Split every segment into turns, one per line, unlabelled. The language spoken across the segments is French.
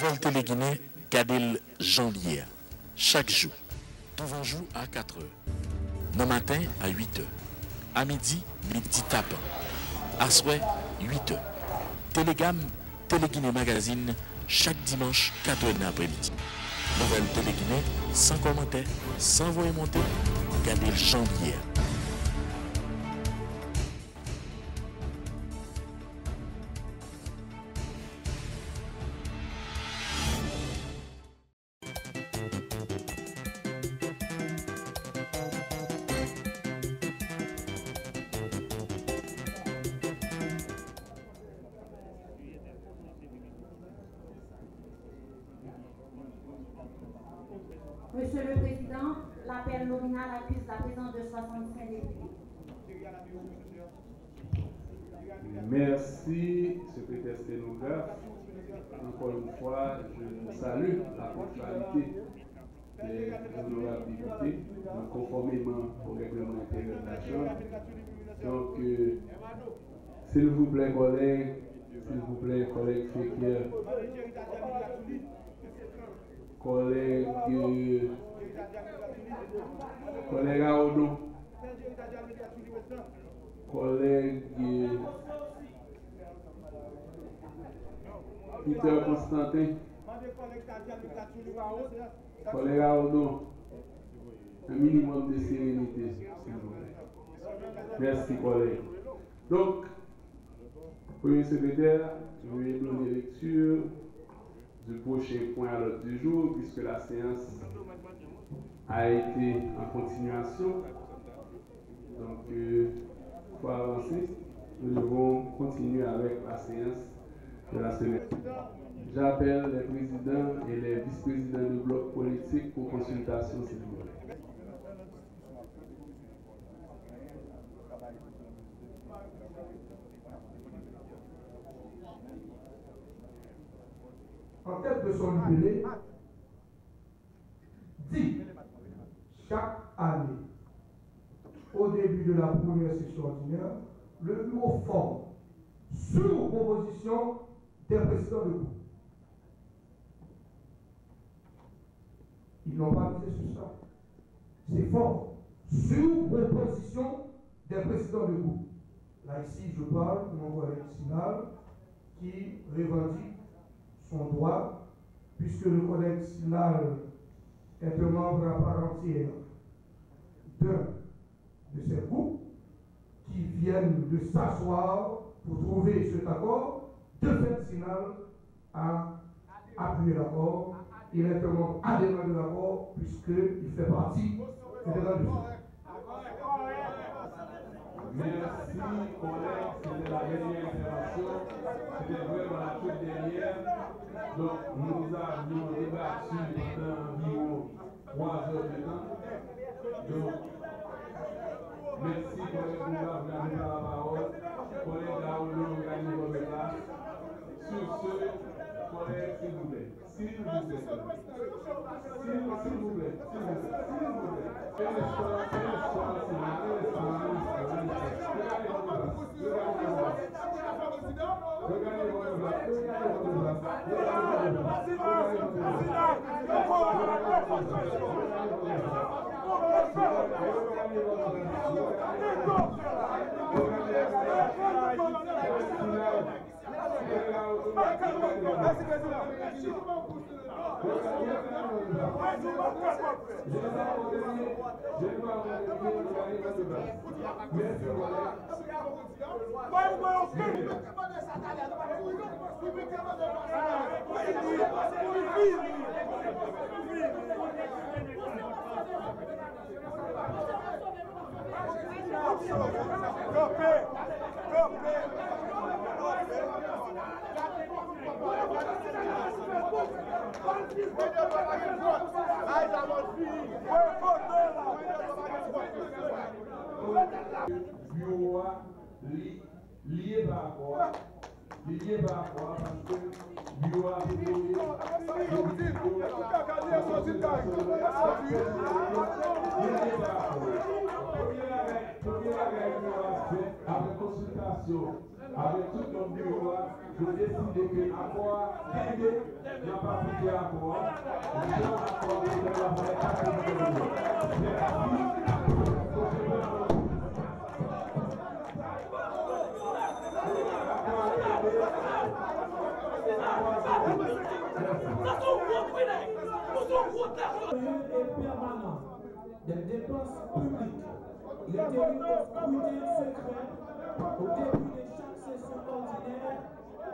Nouvelle Télé-Guinée, Gadel Janvier. Chaque jour. Tout jour à 4 h. Le matin à 8 h. À midi, midi tapant. À soir, 8 h. Télégamme, Télé-Guinée Magazine, chaque dimanche, 4 h l'après-midi. Nouvelle Télé-Guinée, sans commentaire, sans voix monter, Gadel Janvier.
Monsieur le Président, l'appel nominal accuse la présence de 65 députés.
Merci, secrétaire sténographe. Encore une fois, je salue la ponctualité des honorables députés, conformément au règlement intérieur de la Chambre. Donc, s'il vous plaît, collègues Fekir, collègue Aoudou, collègue Peter Constantin, collègue Aoudou, un minimum de sérénité, s'il vous plaît. Merci, collègue. Donc, Premier secrétaire, je vais donner lecture du prochain point à l'ordre du jour, puisque la séance a été en continuation. Donc, pour avancer, nous devons continuer avec la séance de la semaine. J'appelle les présidents et les vice-présidents du bloc politique pour consultation, s'il vous plaît.
En tête de son libellé, dit chaque année, au début de la première session ordinaire, le bureau forme, sur proposition des présidents de groupe. Ils n'ont pas misé sur ça. C'est fort. Sur proposition des présidents de groupe. Là, ici, je parle de mon collègue Sinal qui revendique son droit, puisque le collègue Sinal est un membre à part entière d'un de ces groupes qui viennent de s'asseoir pour trouver cet accord. De fait, Sinal a appuyé l'accord. Il est un membre adhérent de l'accord, puisqu'il fait partie fédéral de fait.
Merci, collègues. C'était la dernière intervention. C'était vraiment la toute dernière. Donc, nous avions débattu pendant environ 3 heures de temps. Donc, merci, collègue Boula, vous avez la parole. Collègue Daoulou, vous gagnez votre place. Sur ce, collègue, s'il vous plaît. S'il vous plaît. S'il vous plaît. Bureau lié par rapport parce que bureau a avec consultation, avec tout le bureau, je décide que l'accord n'a pas appliqué l'accord. Je suis d'accord avec
et permanent des dépenses publiques. Il est tenu au scrutin secret au début de chaque session ordinaire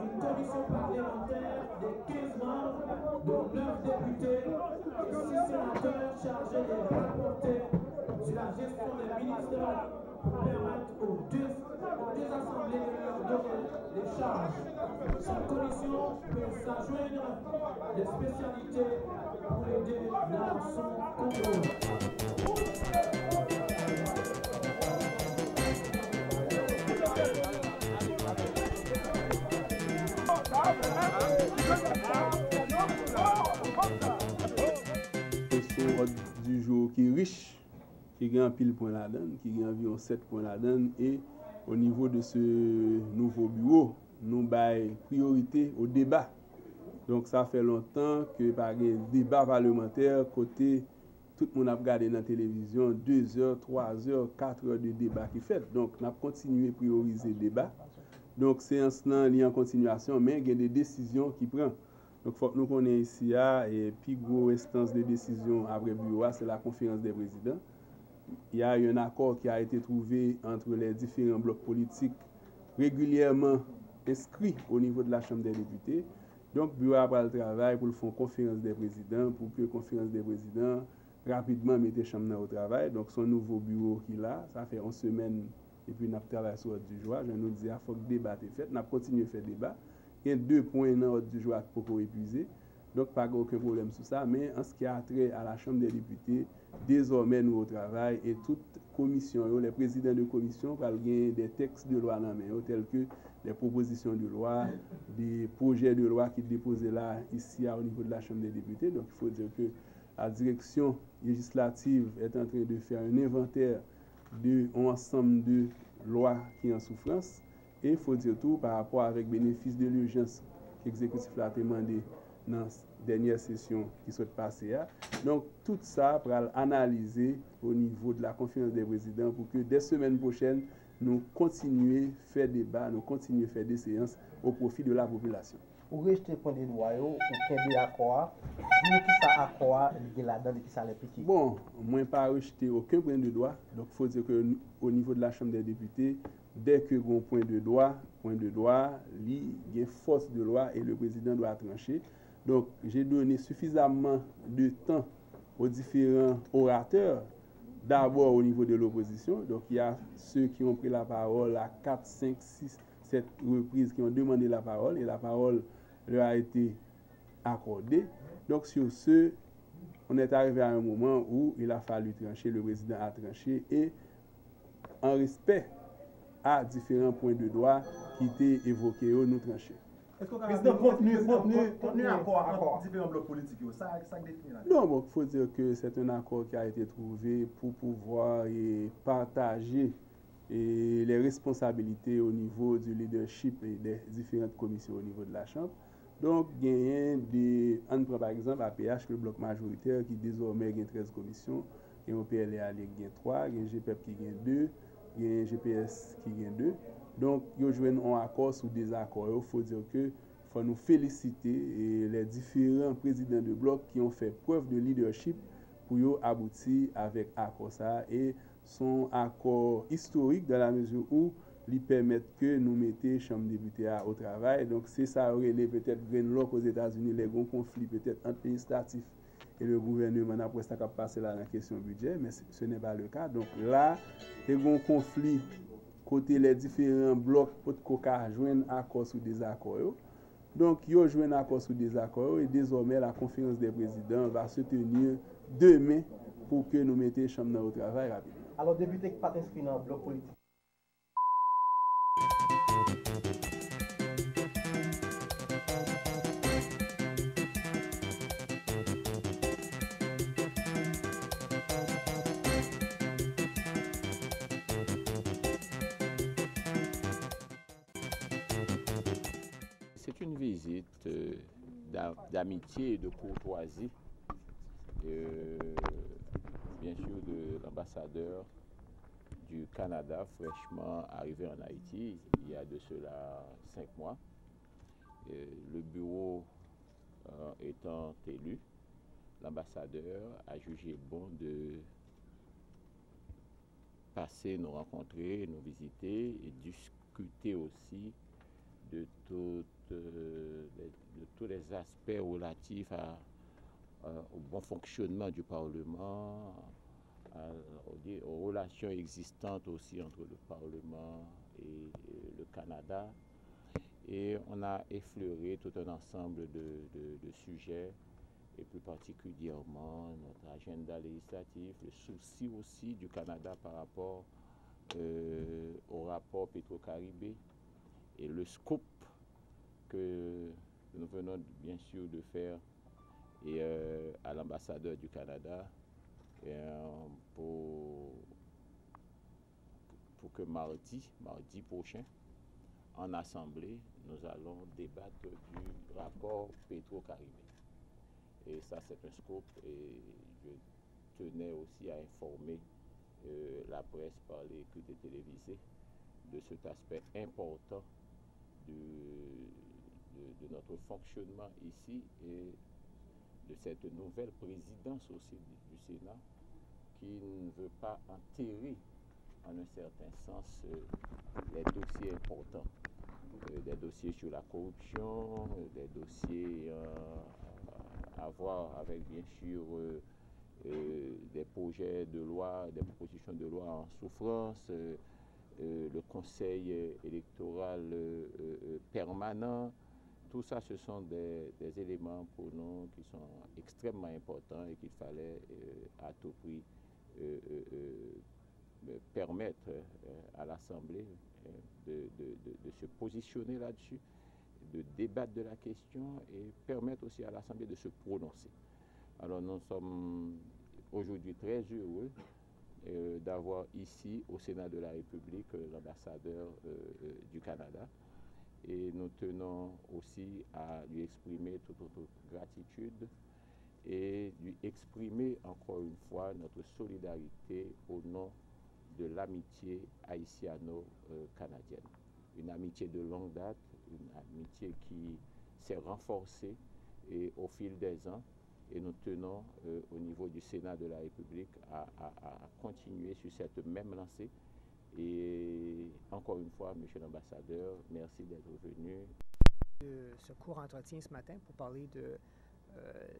une commission parlementaire de 15 membres, dont 9 députés et 6 sénateurs chargés de rapporter sur la gestion des ministères pour permettre aux deux assemblées de leur donner des charges. Cette commission peut s'adjoindre des spécialités pour aider dans son contrôle.
Du jour qui est riche, qui a un pile point la donne, qui a environ 7 points la donne, et au niveau de ce nouveau bureau, nous avons priorité au débat. Donc ça fait longtemps que par un débat parlementaire, côté tout le monde a regardé dans la télévision, 2 heures, 3 heures, 4 heures de débat qui fait. Donc on a continué à prioriser le débat. Donc séance là, il y a en continuation, mais il y a des décisions qui prennent. Donc, il faut que nous connaissions ici, et puis, grosse instance de décision après le bureau, c'est la conférence des présidents. Il y a eu un accord qui a été trouvé entre les différents blocs politiques régulièrement inscrits au niveau de la Chambre des députés. Donc, le bureau a pris le travail pour faire une conférence des présidents, pour que la conférence des présidents rapidement mette la Chambre au travail. Donc, son nouveau bureau qui est là, ça fait 11 semaines, et puis, nous avons travaillé sur l'ordre du jour. Je nous dis, il faut que le débat soit fait. Nous avons continué à faire le débat. Il y a 2 points dans l'ordre du jour pour épuiser. Donc, pas aucun problème sur ça. Mais en ce qui a trait à la Chambre des députés, désormais, nous au travail et toute commission, les présidents de commission, parlent des textes de loi dans main, tels que des propositions de loi, des projets de loi qui sont déposés là, ici, au niveau de la Chambre des députés. Donc, il faut dire que la direction législative est en train de faire un inventaire d'un ensemble de lois qui sont en souffrance. Et il faut dire tout par rapport avec le bénéfice de l'urgence que l'exécutif a demandé dans la dernière session qui s'est passée. Donc, tout ça pour analyser au niveau de la conférence des présidents pour que dès semaine prochaine, nous continuions à faire débat, nous continuions à faire des séances au profit de la population.
Pour rejeter le point de loi, ou faire des accords, dis-nous qui ça accord là-dedans et qui ça l'implique.
Bon, moi, je n'ai pas rejeté aucun point de loi. Donc, il faut dire qu'au niveau de la Chambre des députés, dès que un point de loi, il y a force de loi et le président doit trancher. Donc, j'ai donné suffisamment de temps aux différents orateurs, d'abord au niveau de l'opposition. Donc, il y a ceux qui ont pris la parole à 4, 5, 6, 7 reprises qui ont demandé la parole et la parole leur a été accordée. Donc, sur ce, on est arrivé à un moment où il a fallu trancher, le président a tranché et en respect à différents points de droit qui étaient évoqués, nous tranchés.
Président, contenu accord entre différents blocs politiques, ça définit là.
Non, bon, il faut dire que c'est un accord qui a été trouvé pour pouvoir partager les responsabilités au niveau du leadership et des différentes commissions au niveau de la Chambre. Donc, il y a des, on prend par exemple APH, le bloc majoritaire, qui désormais a 13 commissions, il y a PLA qui a 3, il y a GPEP qui a 2, il y a GPS qui a 2. Donc, il y a un accord sur des accords. Il faut dire que faut nous féliciter les différents présidents de bloc qui ont fait preuve de leadership pour aboutir avec accord ça et son accord historique dans la mesure où lui permettent que nous mettions Chambre des députés au travail. Donc, c'est ça peut-être Greenlock aux États-Unis, les grands conflits peut-être entre législatifs et le gouvernement après ça qui a passé là dans la question budget, mais ce n'est pas le cas. Donc là, il y a un conflit côté les différents blocs pour qu'on joigne un accord sur des accords. Donc, il y a un accord sur des accords et désormais la conférence des présidents va se tenir demain pour que nous mettions Chambre au travail rapidement.
Alors, député qui pas inscrit dans le bloc politique.
visite d'amitié et de courtoisie, bien sûr, de l'ambassadeur du Canada, fraîchement arrivé en Haïti, il y a de cela 5 mois. Le bureau étant élu, l'ambassadeur a jugé bon de passer, nous rencontrer, nous visiter et discuter aussi de tous les aspects relatifs au bon fonctionnement du Parlement, aux relations existantes aussi entre le Parlement et le Canada. Et on a effleuré tout un ensemble de sujets, et plus particulièrement notre agenda législatif, le souci aussi du Canada par rapport au rapport Petro-Caribé et le scoop que nous venons bien sûr de faire et, à l'ambassadeur du Canada pour que mardi prochain, en assemblée, nous allons débattre du rapport Petro-Caribé. Et ça, c'est un scoop, et je tenais aussi à informer la presse par les écrits télévisés de cet aspect important de notre fonctionnement ici et de cette nouvelle présidence aussi du Sénat qui ne veut pas enterrer en un certain sens les dossiers importants, des dossiers sur la corruption, des dossiers à voir avec bien sûr des projets de loi, des propositions de loi en souffrance, le conseil électoral permanent. Tout ça, ce sont des éléments pour nous qui sont extrêmement importants et qu'il fallait à tout prix permettre à l'Assemblée de se positionner là-dessus, de débattre de la question et permettre aussi à l'Assemblée de se prononcer. Alors nous sommes aujourd'hui très heureux d'avoir ici au Sénat de la République l'ambassadeur du Canada. Et nous tenons aussi à lui exprimer toute notre gratitude et lui exprimer encore une fois notre solidarité au nom de l'amitié haïtiano-canadienne. Une amitié de longue date, une amitié qui s'est renforcée au fil des ans. Et nous tenons au niveau du Sénat de la République à continuer sur cette même lancée. Et encore une fois, Monsieur l'ambassadeur, merci d'être venu.
Ce court entretien ce matin pour parler de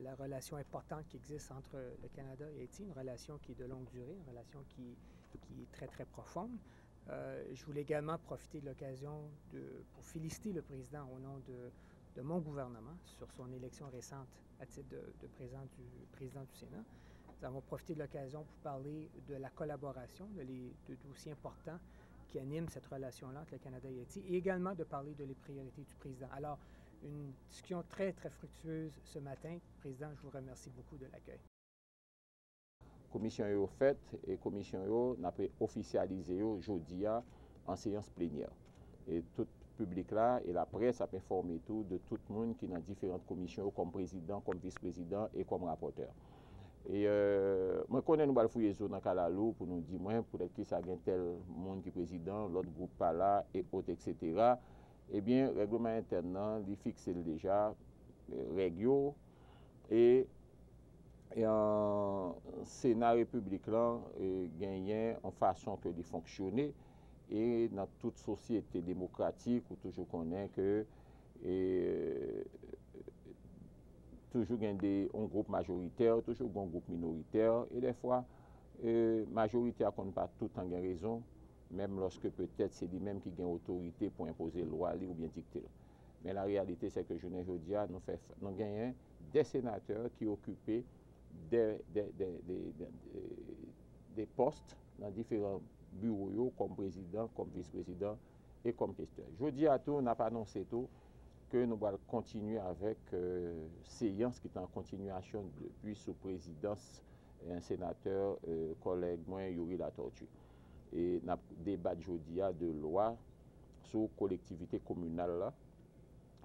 la relation importante qui existe entre le Canada et Haïti, une relation qui est de longue durée, une relation qui est très, très profonde. Je voulais également profiter de l'occasion pour féliciter le président au nom de mon gouvernement sur son élection récente à titre de président du Sénat. Nous avons profité de l'occasion pour parler de la collaboration, de dossiers importants qui animent cette relation-là entre le Canada et Haïti, et également de parler de les priorités du président. Alors, une discussion très, très fructueuse ce matin. Président, je vous remercie beaucoup de l'accueil.
Commission est faite et commission n'a pas officialisé aujourd'hui en séance plénière. Et tout le public là et la presse a informé tout de tout le monde qui est dans différentes commissions comme président, comme vice-président et comme rapporteur. Et moi, je connais nous allons fouiller dans Kalalou pour nous dire, peut-être que ça a tel monde qui est président, l'autre groupe pas là, et autres, etc. Eh bien, le règlement interne, il fixe déjà, règles, et en Sénat république là, gagné en façon que de fonctionner, et dans toute société démocratique, où toujours connaît que toujours un groupe majoritaire, toujours un groupe minoritaire, et des fois, majorité ne compte pas tout en raison, même lorsque peut-être c'est lui-même qui gagne autorité pour imposer la loi ou bien dicter. Mais la réalité, c'est que journée aujourd'hui, nous gagnons des sénateurs qui occupaient des postes dans différents bureaux, comme président, comme vice-président et comme questeur. Jeudi à tout, on n'a pas annoncé tout que nous allons continuer avec séance qui est en continuation depuis sous présidence un sénateur, collègue moi, Yuri Latortue. Et nous débat jeudi de loi sur collectivité communale là,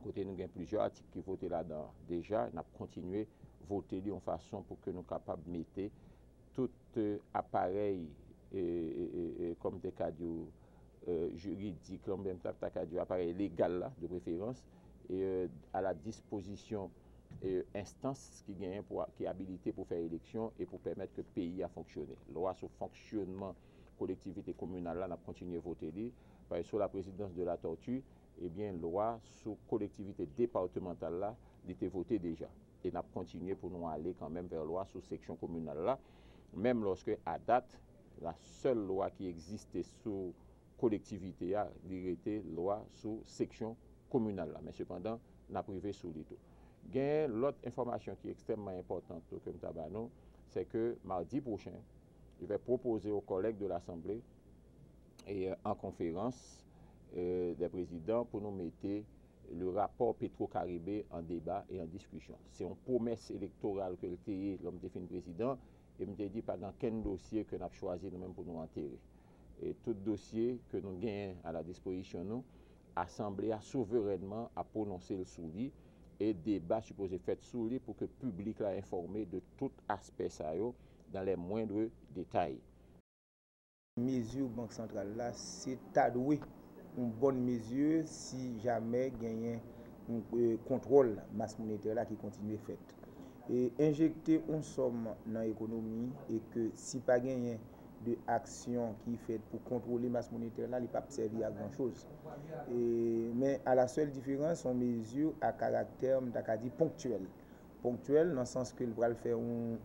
Côté nous avons plusieurs articles qui votent là-dedans déjà, nous avons continué à voter de façon pour que nous soyons capables de mettre tout appareil comme des cas juridiques, comme même appareil légal là, de préférence, et à la disposition instance qui gagne qui est habilitée pour faire élection et pour permettre que le pays a fonctionné. Loi sur fonctionnement collectivité communale là, on a continué à voter sur la présidence de la Tortue, eh bien loi sur collectivité départementale là, il était voté déjà. Et on a continué pour nous aller quand même vers loi sur section communale là, même lorsque à date la seule loi qui existait sous collectivité a était loi sous section communale là, mais cependant on a privé sous l'étau. L'autre information qui est extrêmement importante pour que nous, c'est que mardi prochain, je vais proposer aux collègues de l'Assemblée et en conférence des présidents pour nous mettre le rapport Petro-Caribé en débat et en discussion. C'est une promesse électorale que l'homme défini président et me dit pas dans quel dossier que nous avons choisi nous-mêmes pour nous enterrer. Et tout dossier que nous gagnons à la disposition, nous, l'Assemblée a souverainement à prononcer le sous-lit et débat supposé fait sous lui pour que le public soit informé de tout aspect ça dans les moindres détails.
Mesure Banque centrale là, c'est adoué une bonne mesure si jamais gagné un contrôle masse monétaire là qui continue fait. Et injecter une somme dans l'économie et que si pas gagné de action qui fait pour contrôler masse monétaire là, il pas servir à grand chose. Mais à la seule différence, on mesure à caractère ponctuel. Ponctuel dans le sens que le va faire un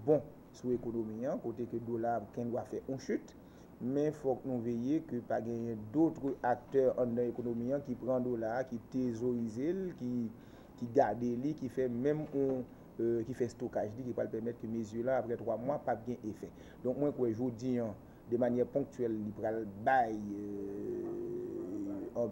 bon sur l'économie, côté que le dollar doit faire une chute. Mais il faut que nous veillions que pas gagner d'autres acteurs dans l'économie qui prennent dollar, qui thésaurisent, qui gardent, qui fait même qui fait stockage, qui va permettre que mesures là après 3 mois pas bien effet. Donc moi je dis de manière ponctuelle, il va bail en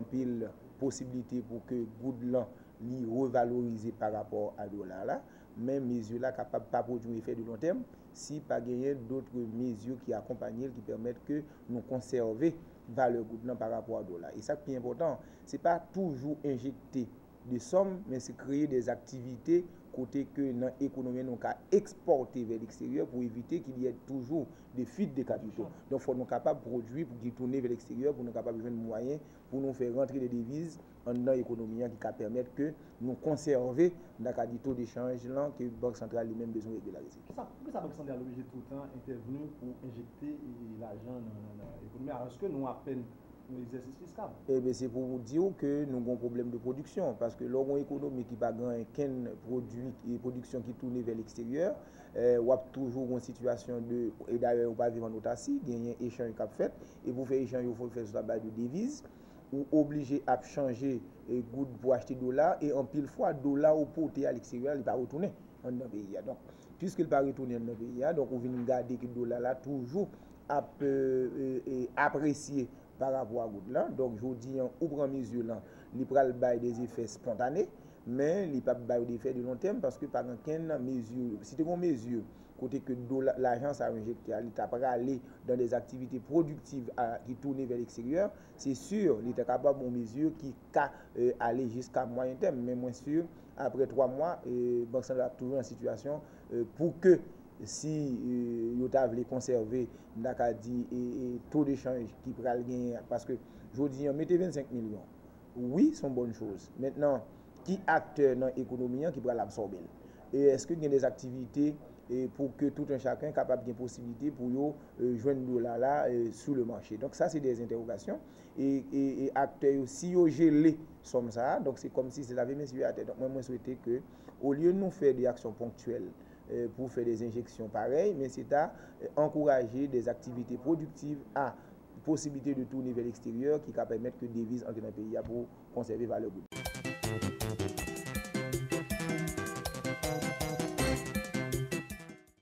pile possibilité pour que Goudlan li revaloriser par rapport à dollar là, mais mesures là capable pas produire effet de long terme si pas gagner d'autres mesures qui accompagnent qui permettent que nous conserver valeur Goudlan par rapport à dollar. Et ça qui est important, c'est pas toujours injecter des sommes, mais c'est créer des activités côté que dans l'économie nous qu'à exporter vers l'extérieur pour éviter qu'il y ait toujours des fuites de capitaux. Donc il faut nous capables de produire pour tourner vers l'extérieur, pour nous capables de joindre moyens pour nous faire rentrer des devises dans l'économie qui permettre que nous conserver dans le taux d'échange là que la Banque centrale lui-même besoin de régulariser.
Pourquoi la Banque centrale est obligée tout le temps intervenir pour injecter l'argent dans l'économie alors que nous à peine l'exercice fiscal?
Eh bien, c'est pour vous dire que nous avons un problème de production. Parce que l'organe économique qui n'a pas qu'un produit et production qui tourne vers l'extérieur, on a toujours une situation de. Et d'ailleurs, on va vivre en autarcie, il y a un échange qui a fait. Et pour faire échange, il faut faire sur la base de devises. Ou obligé à changer goutte pour acheter dollars. Et en pile fois, dollar au porté à l'extérieur, il ne va pas retourner dans le pays. Donc, puisqu'il ne va pas retourner dans le pays, donc on vient garder que le dollar là toujours apprécié par rapport à Goudlan. Donc, je vous dis, on prend mesure là, il prend le bail des effets spontanés, mais il pas bail des effets de long terme parce que par exemple, mesure, si tu as une mesure, côté que l'agence a injecté, il t'a pas aller dans des activités productives qui tournent vers l'extérieur, c'est sûr, il est capable de mesure qui peut aller jusqu'à moyen terme, mais moins sûr, après 3 mois, Banque centrale est toujours en situation pour que si vous voulez conserver et taux d'échange qui pourra gagner, parce que je dis, mettez 25 millions. Oui, c'est une bonne chose. Maintenant, qui acteur dans l'économie qui pourra l'absorber? Et est-ce qu'il y a des activités pour que tout un chacun soit capable de possibilité pour joindre le dollar là sur le marché? Donc ça, c'est des interrogations. Et acteurs, si ils gelé comme ça, donc c'est comme si c'est la même sur la tête. Donc moi, je souhaitais que, au lieu de nous faire des actions ponctuelles, pour faire des injections pareilles, mais c'est à encourager des activités productives à possibilité de tourner vers l'extérieur qui va permettre que des devises entrent dans le pays pour conserver valeur.